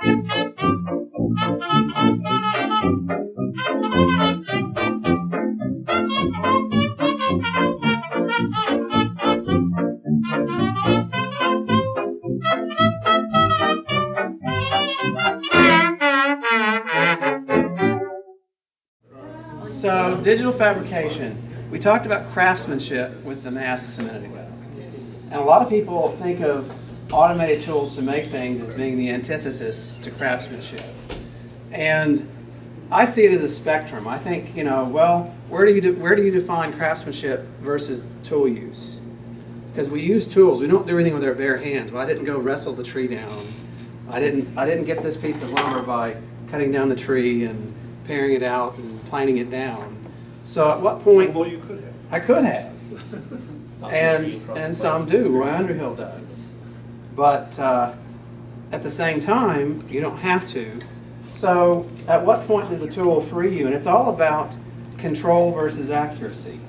So, digital fabrication. We talked about craftsmanship with the masks a minute ago. And a lot of people think of automated tools to make things as being the antithesis to craftsmanship. And I see it as a spectrum. I think, well, where do you define craftsmanship versus tool use? Because we use tools. We don't do anything with our bare hands. Well, I didn't go wrestle the tree down. I didn't get this piece of lumber by cutting down the tree and paring it out and planing it down. So at what point? Well, you could have. I could have. and some do. Roy Underhill does. But at the same time, you don't have to. So at what point does the tool free you? And it's all about control versus accuracy.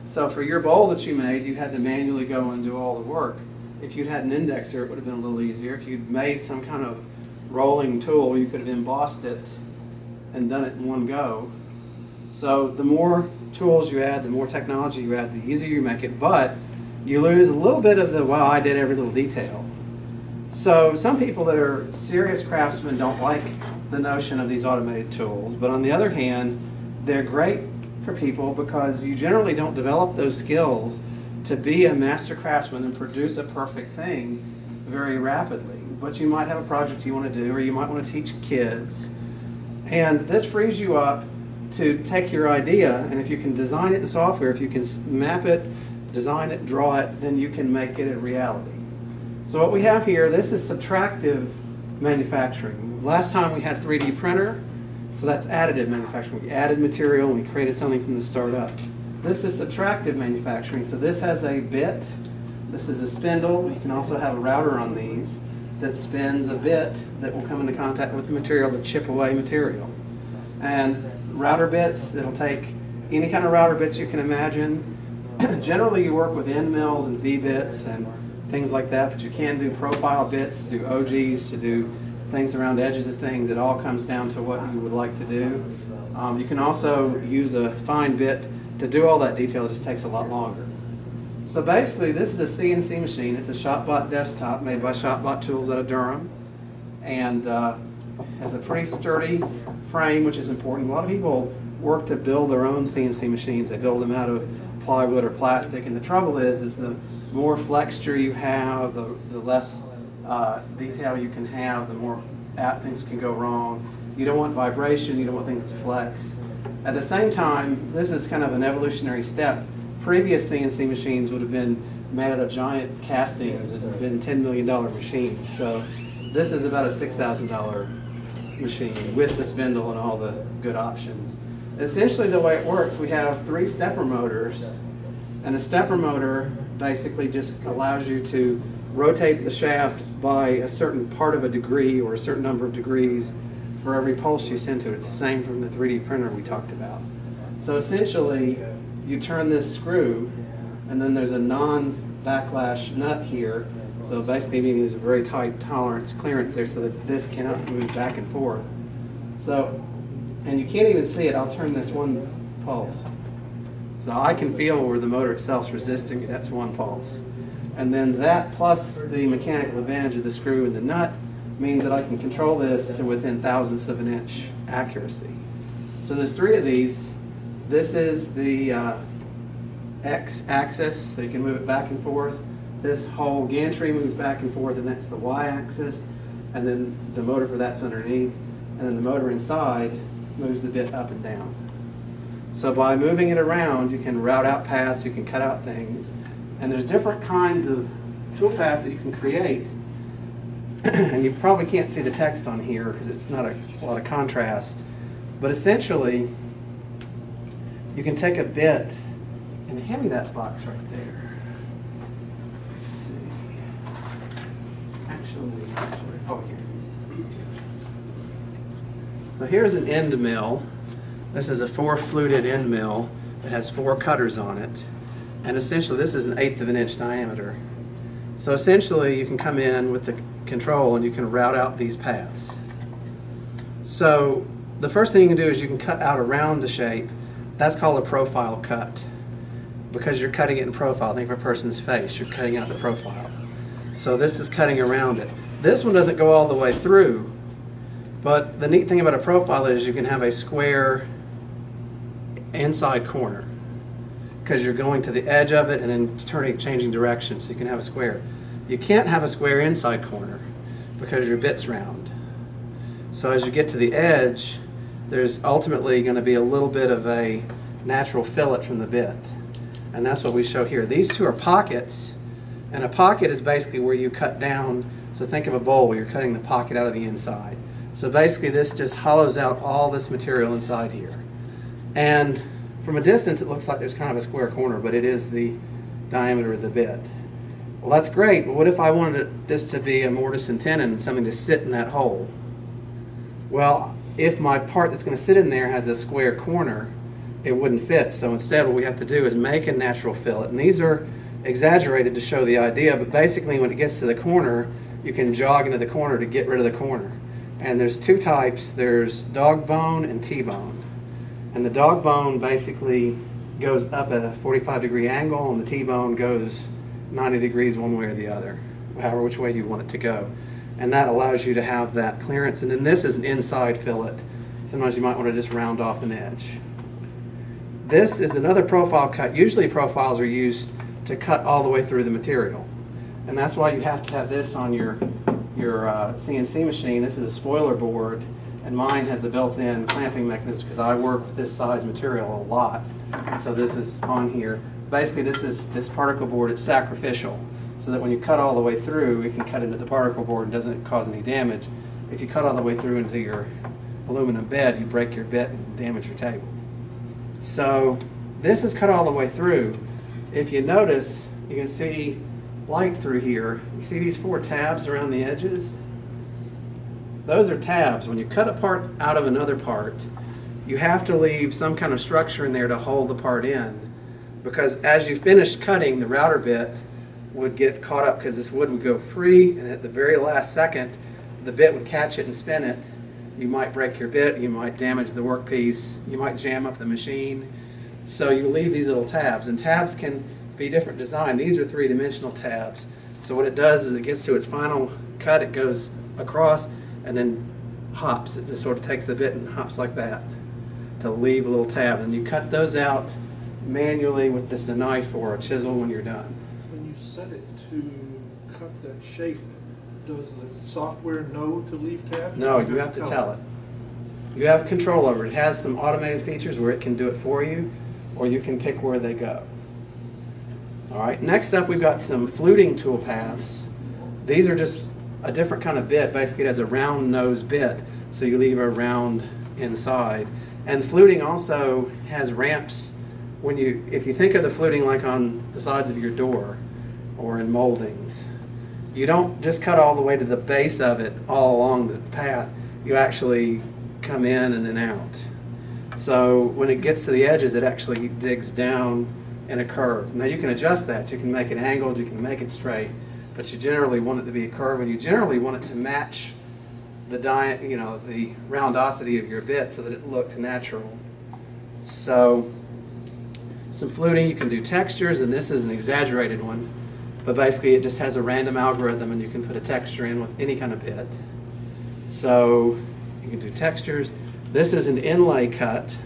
So for your bowl that you made, you had to manually go and do all the work. If you'd had an indexer, it would have been a little easier. If you'd made some kind of rolling tool, you could have embossed it and done it in one go. So the more tools you add, the more technology you add, the easier you make it, but you lose a little bit of the, wow, I did every little detail. So some people that are serious craftsmen don't like the notion of these automated tools, but on the other hand, they're great for people because you generally don't develop those skills to be a master craftsman and produce a perfect thing very rapidly. But you might have a project you want to do, or you might want to teach kids. And this frees you up to take your idea, and if you can design it in software, if you can map it, design it, draw it, then you can make it a reality. So what we have here, this is subtractive manufacturing. Last time we had 3D printer, so that's additive manufacturing. We added material and we created something from the start up. This is subtractive manufacturing, so this has a bit, this is a spindle, you can also have a router on these that spins a bit that will come into contact with the material to chip away material. And router bits, it'll take any kind of router bits you can imagine. Generally you work with end mills and V-bits and things like that, but you can do profile bits, to do OGs, to do things around edges of things. It all comes down to what you would like to do. You can also use a fine bit to do all that detail, it just takes a lot longer. So basically this is a CNC machine. It's a ShopBot Desktop made by ShopBot Tools out of Durham, and has a pretty sturdy frame, which is important. A lot of people work to build their own CNC machines. They build them out of plywood or plastic, and the trouble is the more flexure you have, the less detail you can have, the more things can go wrong. You don't want vibration, you don't want things to flex. At the same time, this is kind of an evolutionary step. Previous CNC machines would have been made out of giant castings and have been $10 million machines. So this is about a $6,000 machine with the spindle and all the good options. Essentially the way it works, we have 3 stepper motors, and a stepper motor basically just allows you to rotate the shaft by a certain part of a degree or a certain number of degrees for every pulse you send to it. It's the same from the 3D printer we talked about. So essentially you turn this screw, and then there's a non-backlash nut here. So basically meaning there's a very tight tolerance clearance there so that this cannot move back and forth. So, and you can't even see it, I'll turn this one pulse. So I can feel where the motor itself is resisting, that's one pulse. And then that plus the mechanical advantage of the screw and the nut means that I can control this to within thousandths of an inch accuracy. So there's 3 of these. This is the X-axis, so you can move it back and forth. This whole gantry moves back and forth, and that's the Y-axis. And then the motor for that's underneath. And then the motor inside moves the bit up and down. So by moving it around, you can route out paths, you can cut out things. And there's different kinds of toolpaths that you can create. And you probably can't see the text on here because it's not a lot of contrast. But essentially, you can take a bit, and hand me that box right there. Let's see. Actually, oh, here it is. So here's an end mill. This is a 4-fluted end mill that has 4 cutters on it. And essentially, this is an 1/8 of an inch diameter. So essentially you can come in with the control and you can route out these paths. So the first thing you can do is you can cut out around the shape. That's called a profile cut, because you're cutting it in profile. Think of a person's face, you're cutting out the profile. So this is cutting around it. This one doesn't go all the way through, but the neat thing about a profile is you can have a square inside corner, because you're going to the edge of it and then changing direction, so you can have a square. You can't have a square inside corner because your bit's round. So as you get to the edge, there's ultimately going to be a little bit of a natural fillet from the bit. And that's what we show here. These two are pockets, and a pocket is basically where you cut down. So think of a bowl where you're cutting the pocket out of the inside. So basically this just hollows out all this material inside here. And from a distance it looks like there's kind of a square corner, but it is the diameter of the bit. Well, that's great, but what if I wanted this to be a mortise and tenon and something to sit in that hole? Well, if my part that's going to sit in there has a square corner, it wouldn't fit. So instead what we have to do is make a natural fillet. And these are exaggerated to show the idea, but basically when it gets to the corner, you can jog into the corner to get rid of the corner. And there's two types. There's dog bone and T-bone. And the dog bone basically goes up at a 45-degree angle, and the T-bone goes 90 degrees one way or the other, however which way you want it to go. And that allows you to have that clearance. And then this is an inside fillet. Sometimes you might want to just round off an edge. This is another profile cut. Usually profiles are used to cut all the way through the material. And that's why you have to have this on your CNC machine. This is a spoiler board, and mine has a built-in clamping mechanism because I work with this size material a lot. So this is on here. Basically this particle board, it's sacrificial, so that when you cut all the way through, it can cut into the particle board and doesn't cause any damage. If you cut all the way through into your aluminum bed, you break your bit and damage your table. So this is cut all the way through. If you notice, you can see light through here. You see these 4 tabs around the edges? Those are tabs. When you cut a part out of another part, you have to leave some kind of structure in there to hold the part in, because as you finish cutting, the router bit would get caught up because this wood would go free, and at the very last second the bit would catch it and spin it. You might break your bit, you might damage the workpiece, you might jam up the machine. So you leave these little tabs, and tabs can be different design. These are 3-dimensional tabs. So what it does is it gets to its final cut, it goes across and then hops. It just sort of takes the bit and hops like that to leave a little tab. And you cut those out manually with just a knife or a chisel when you're done. When you set it to cut that shape, does the software know to leave tabs? No, you have to tell it. You have control over it. It has some automated features where it can do it for you, or you can pick where they go. All right, next up we've got some fluting toolpaths. These are just a different kind of bit. Basically it has a round nose bit, so you leave a round inside. And fluting also has ramps. If you think of the fluting like on the sides of your door or in moldings, you don't just cut all the way to the base of it all along the path. You actually come in and then out. So when it gets to the edges, it actually digs down in a curve. Now you can adjust that. You can make it angled, you can make it straight, but you generally want it to be a curve, and you generally want it to match the the roundosity of your bit so that it looks natural. So some fluting, you can do textures, and this is an exaggerated one, but basically it just has a random algorithm, and you can put a texture in with any kind of bit. So you can do textures. This is an inlay cut.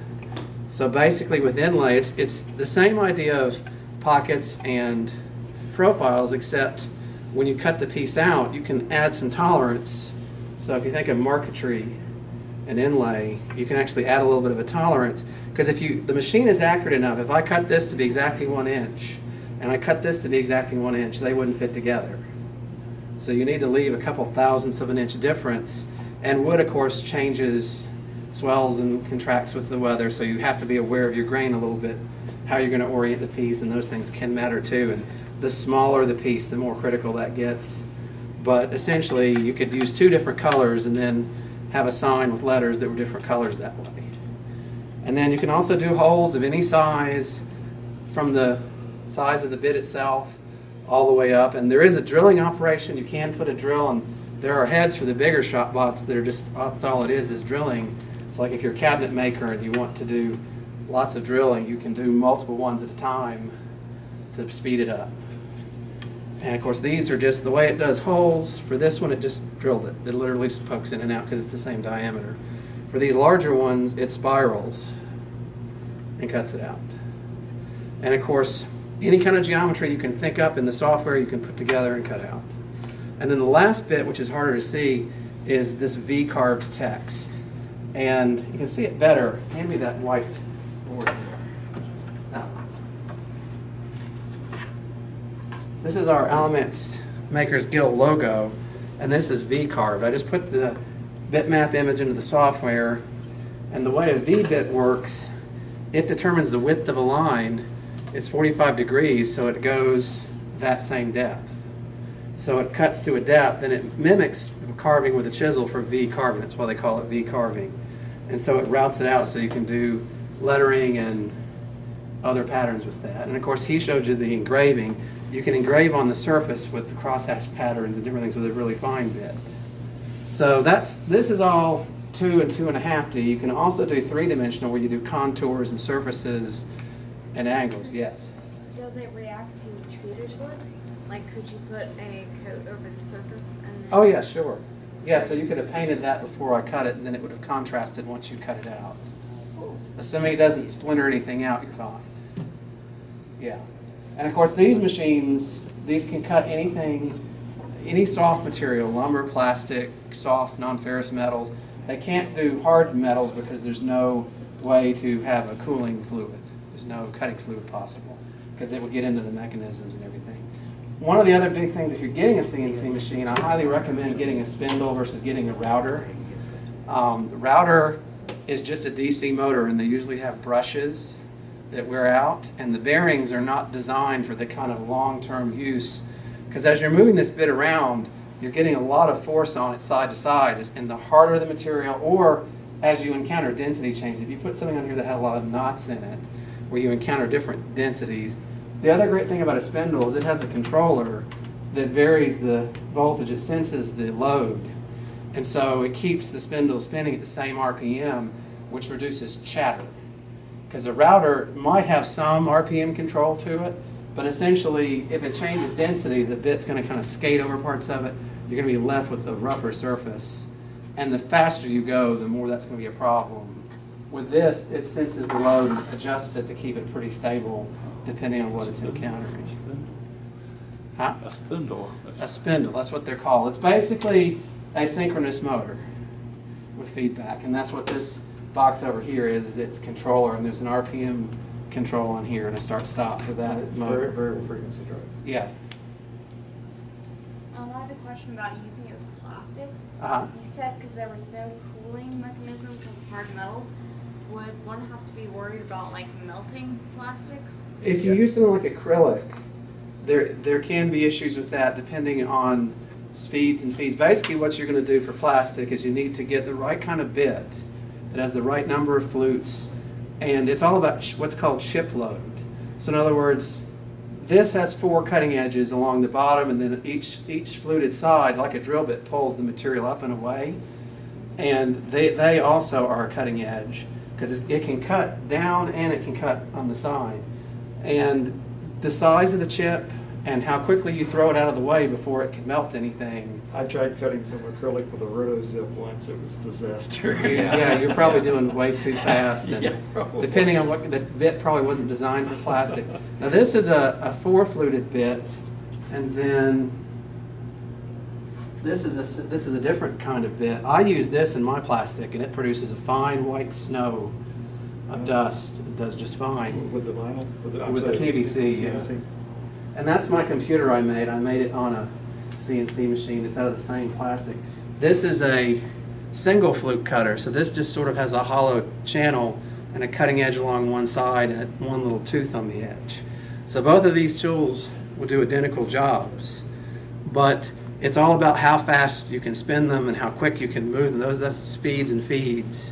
So basically with inlay, it's the same idea of pockets and profiles, except when you cut the piece out, you can add some tolerance. So if you think of marquetry and inlay, you can actually add a little bit of a tolerance, because if the machine is accurate enough, if I cut this to be exactly 1 inch and I cut this to be exactly 1 inch, they wouldn't fit together. So you need to leave a couple thousandths of an inch difference. And wood, of course, changes, swells and contracts with the weather, so you have to be aware of your grain a little bit, how you're going to orient the piece, and those things can matter too. And the smaller the piece, the more critical that gets. But essentially, you could use 2 different colors and then have a sign with letters that were different colors that way. And then you can also do holes of any size, from the size of the bit itself all the way up. And there is a drilling operation. You can put a drill, and there are heads for the bigger ShopBots that are just, that's all it is drilling. It's like if you're a cabinet maker and you want to do lots of drilling, you can do multiple ones at a time to speed it up. And of course these are just, the way it does holes, for this one it just drilled it. It literally just pokes in and out because it's the same diameter. For these larger ones, it spirals and cuts it out. And of course, any kind of geometry you can think up in the software you can put together and cut out. And then the last bit, which is harder to see, is this V-carved text. And you can see it better. Hand me that white board here. Now, this is our Alamance Makers Guild logo, and this is V-carved. I just put the bitmap image into the software, and the way a V-bit works, it determines the width of a line. It's 45 degrees, so it goes that same depth. So it cuts to a depth, and it mimics carving with a chisel for V carving. That's why they call it V carving. And so it routes it out so you can do lettering and other patterns with that. And of course, he showed you the engraving. You can engrave on the surface with the crosshatch patterns and different things with a really fine bit. So this is all 2 and 2.5D. You can also do 3-dimensional, where you do contours and surfaces and angles. Yes? Does it react to treated wood? Like, could you put a coat over the surface and then... Oh yeah, sure. Yeah, so you could have painted that before I cut it, and then it would have contrasted once you cut it out. Assuming it doesn't splinter anything out, you're fine. Yeah. And of course, these machines, these can cut anything, any soft material, lumber, plastic, soft, non-ferrous metals. They can't do hard metals because there's no way to have a cooling fluid. There's no cutting fluid possible because it would get into the mechanisms and everything. One of the other big things, if you're getting a CNC machine, I highly recommend getting a spindle versus getting a router. The router is just a DC motor, and they usually have brushes that wear out, and the bearings are not designed for the kind of long-term use, because as you're moving this bit around, you're getting a lot of force on it side to side, and the harder the material, or as you encounter density changes, if you put something on here that had a lot of knots in it, where you encounter different densities. The other great thing about a spindle is it has a controller that varies the voltage. It senses the load, and so it keeps the spindle spinning at the same RPM, which reduces chatter. Because a router might have some RPM control to it, but essentially if it changes density, the bit's going to kind of skate over parts of it. You're going to be left with a rougher surface, and the faster you go, the more that's going to be a problem. With this, it senses the load and adjusts it to keep it pretty stable depending on what it's encountering. Huh? A spindle. A spindle, that's what they're called. It's basically a synchronous motor with feedback, and that's what this box over here is its controller, and there's an RPM control on here and a start-stop for that It's motor. variable frequency drive. Yeah. I have a question about using it with plastics. Uh-huh. You said because there was no cooling mechanism because of hard metals, would one have to be worried about like melting plastics? If you use something like acrylic, there can be issues with that depending on speeds and feeds. Basically what you're going to do for plastic is you need to get the right kind of bit that has the right number of flutes, and it's all about what's called chip load. So in other words, this has 4 cutting edges along the bottom, and then each fluted side, like a drill bit, pulls the material up and away, and they also are a cutting edge because it can cut down and it can cut on the side. And the size of the chip and how quickly you throw it out of the way before it can melt anything. I tried cutting some acrylic with a roto-zip once. It was a disaster. Yeah, you're probably doing way too fast. And Yeah, probably. depending on what, the bit probably wasn't designed for plastic. Now this is a 4-fluted bit, and then this is a different kind of bit. I use this in my plastic, and it produces a fine white snow of dust. It does just fine. With the vinyl? With the PVC, yeah. And that's my computer I made. I made it on a CNC machine. It's out of the same plastic. This is a single flute cutter, so this just sort of has a hollow channel and a cutting edge along one side and one little tooth on the edge. So both of these tools will do identical jobs, but it's all about how fast you can spin them and how quick you can move them. That's the speeds and feeds,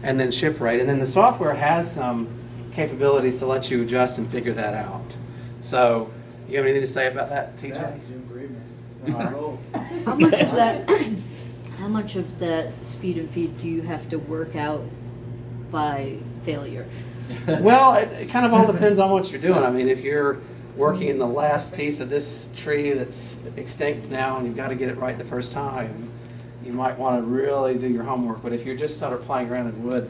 and then ship rate. And then the software has some capabilities to let you adjust and figure that out. So You have anything to say about that, TJ? Yeah, you're doing great, man. All right. How much of that, how much of that speed and feed do you have to work out by failure? Well, it kind of all depends on what you're doing. I mean, if you're working in the last piece of this tree that's extinct now and you've got to get it right the first time, you might want to really do your homework. But if you're just sort of playing around in wood,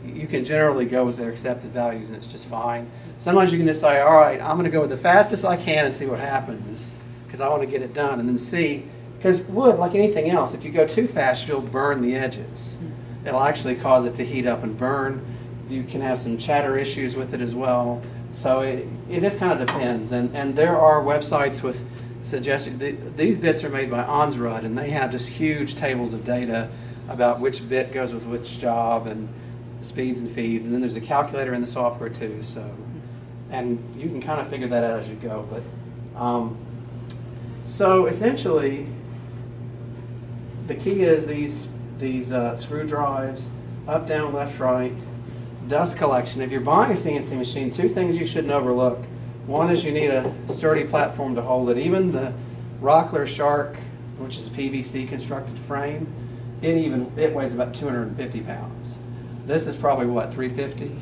you can generally go with their accepted values and it's just fine. Sometimes you can just say, all right, I'm going to go with the fastest I can and see what happens because I want to get it done, and then see, because wood, like anything else, if you go too fast, you'll burn the edges. It'll actually cause it to heat up and burn. You can have some chatter issues with it as well. So it just kind of depends. And there are websites with suggestions. These bits are made by Onsrud, and they have just huge tables of data about which bit goes with which job and speeds and feeds. And then there's a calculator in the software too. And you can kind of figure that out as you go. But so essentially, the key is these screw drives, up, down, left, right. Dust collection. If you're buying a CNC machine, two things you shouldn't overlook. One is you need a sturdy platform to hold it. Even the Rockler Shark, which is a PVC constructed frame, it weighs about 250 pounds. This is probably what, 350,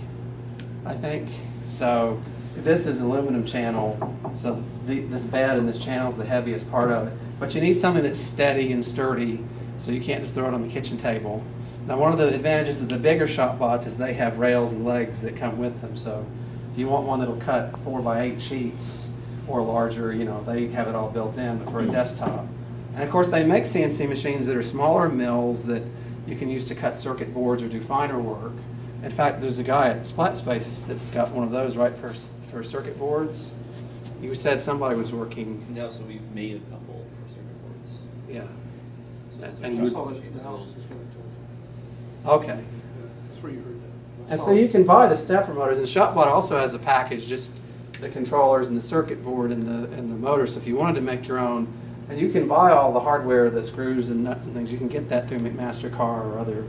I think. So this is aluminum channel. So this bed and this channel is the heaviest part of it. But you need something that's steady and sturdy, so you can't just throw it on the kitchen table. Now, one of the advantages of the bigger ShopBots is they have rails and legs that come with them. So if you want one that'll cut 4x8 sheets or larger, they have it all built in, but for a desktop. And of course, they make CNC machines that are smaller mills that you can use to cut circuit boards or do finer work. In fact, there's a guy at Splat Space that's got one of those right for circuit boards. You said somebody was working. No, so we've made a couple for circuit boards. Yeah. So And I you saw would- that in the house, that's what I told you. Okay. That's where you heard that. I And saw so it. you can buy the stepper motors, and ShopBot also has a package, just the controllers and the circuit board and the motor. So if you wanted to make your own, and you can buy all the hardware, the screws and nuts and things, you can get that through McMaster-Carr or other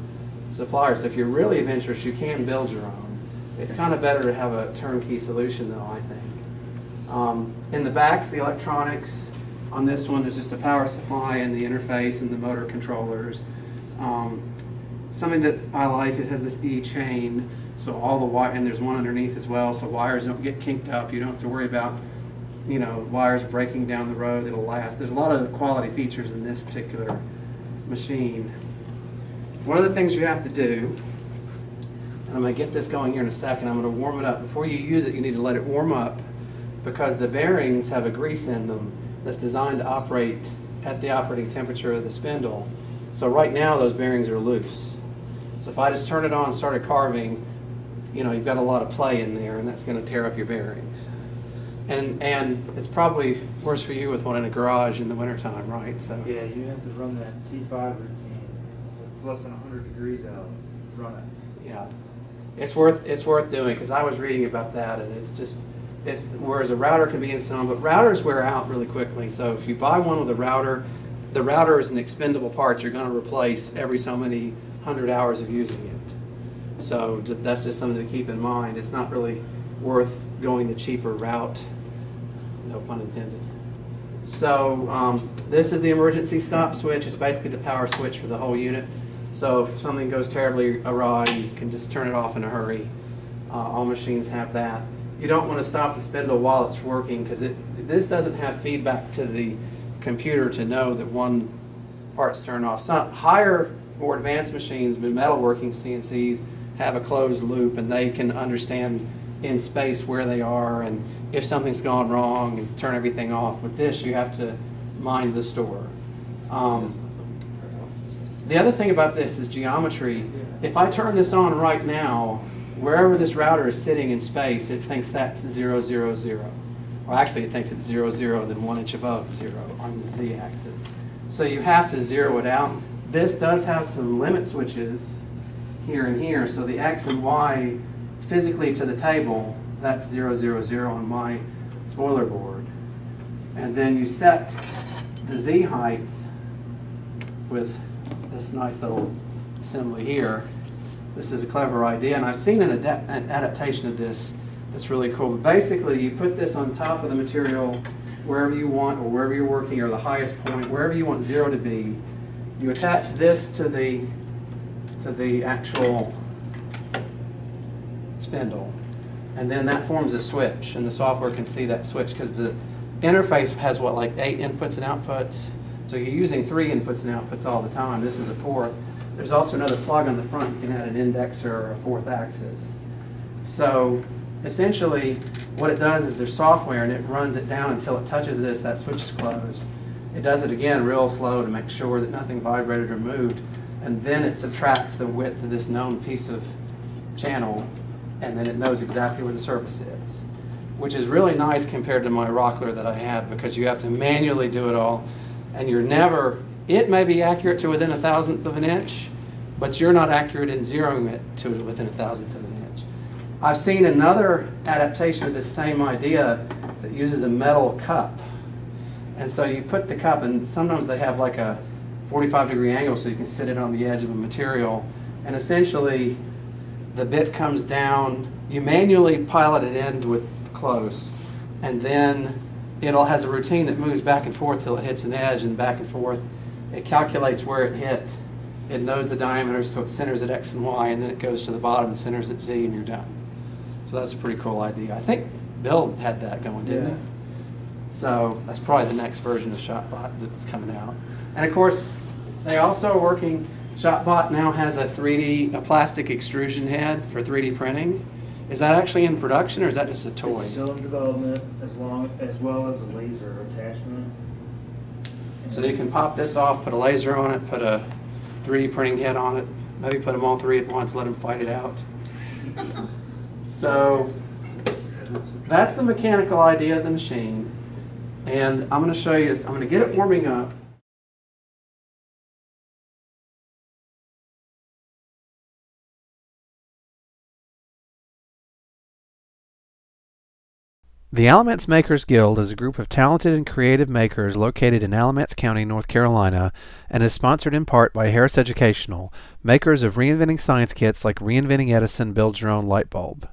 suppliers. So if you're really adventurous, you can build your own. It's kind of better to have a turnkey solution though, I think. In the backs, the electronics. On this one, there's just a power supply and the interface and the motor controllers. Something that I like, it has this E-chain, so all the wire, and there's one underneath as well, so wires don't get kinked up. You don't have to worry about, wires breaking down the road. It'll last. There's a lot of quality features in this particular machine. One of the things you have to do, and I'm going to get this going here in a second, I'm going to warm it up. Before you use it, you need to let it warm up because the bearings have a grease in them that's designed to operate at the operating temperature of the spindle. So right now, those bearings are loose. So if I just turn it on and started carving, you've got a lot of play in there, and that's going to tear up your bearings. And it's probably worse for you with one in a garage in the wintertime, right? So Yeah, you have to run that C5 routine. It's less than 100 degrees out. Run it. yeah, it's worth doing because I was reading about that, and it's whereas a router can be installed, but routers wear out really quickly. So if you buy one with a router, the router is an expendable part you're going to replace every so many 100 hours of using it. So that's just something to keep in mind. It's not really worth going the cheaper route, no pun intended. So this is the emergency stop switch. It's basically the power switch for the whole unit. So if something goes terribly awry, you can just turn it off in a hurry. All machines have that. You don't want to stop the spindle while it's working because this doesn't have feedback to the computer to know that one part's turned off. Some higher, more advanced machines, metalworking CNCs, have a closed loop and they can understand in space where they are and if something's gone wrong and turn everything off. With this, you have to mind the store. The other thing about this is geometry. If I turn this on right now, wherever this router is sitting in space, it thinks that's 0, 0, 0. Well, actually, it thinks it's 0, 0, then 1 inch above 0 on the z-axis. So you have to zero it out. This does have some limit switches here and here, so the X and Y physically to the table, that's 0, 0, 0 on my spoiler board. And then you set the Z height with this nice little assembly here. This is a clever idea, and I've seen an adaptation of this that's really cool. But basically, you put this on top of the material wherever you want, or wherever you're working, or the highest point, wherever you want 0 to be. You attach this to the actual spindle, and then that forms a switch, and the software can see that switch because the interface has what, like 8 inputs and outputs. So you're using 3 inputs and outputs all the time. This is a 4th. There's also another plug on the front. You can add an indexer or a 4th axis. So essentially what it does is there's software and it runs it down until it touches this, that switch is closed. It does it again real slow to make sure that nothing vibrated or moved, and then it subtracts the width of this known piece of channel, and then it knows exactly where the surface is, which is really nice compared to my rockler that I had, because you have to manually do it all, and you're never, it may be accurate to within 1/1000th of an inch, but you're not accurate in zeroing it to within 1/1000th of an inch. I've seen another adaptation of this same idea that uses a metal cup. And so you put the cup, and sometimes they have like a 45-degree angle so you can sit it on the edge of a material, and essentially the bit comes down, you manually pilot it in with close, and then it has a routine that moves back and forth till it hits an edge, and back and forth. It calculates where it hit. It knows the diameter, so it centers at X and Y, and then it goes to the bottom and centers at Z, and you're done. So that's a pretty cool idea. I think Bill had that going, didn't he? So that's probably the next version of ShopBot that's coming out. And of course, they also are working, ShopBot now has a plastic extrusion head for 3D printing. Is that actually in production, or is that just a toy? It's still in development, as well as a laser attachment. So you can pop this off, put a laser on it, put a 3D printing head on it, maybe put them all 3 at once, let them fight it out. So that's the mechanical idea of the machine. And I'm going to show you, I'm going to get it warming up. The Alamance Makers Guild is a group of talented and creative makers located in Alamance County, North Carolina, and is sponsored in part by Harris Educational, makers of reinventing science kits like Reinventing Edison Build Your Own Light Bulb.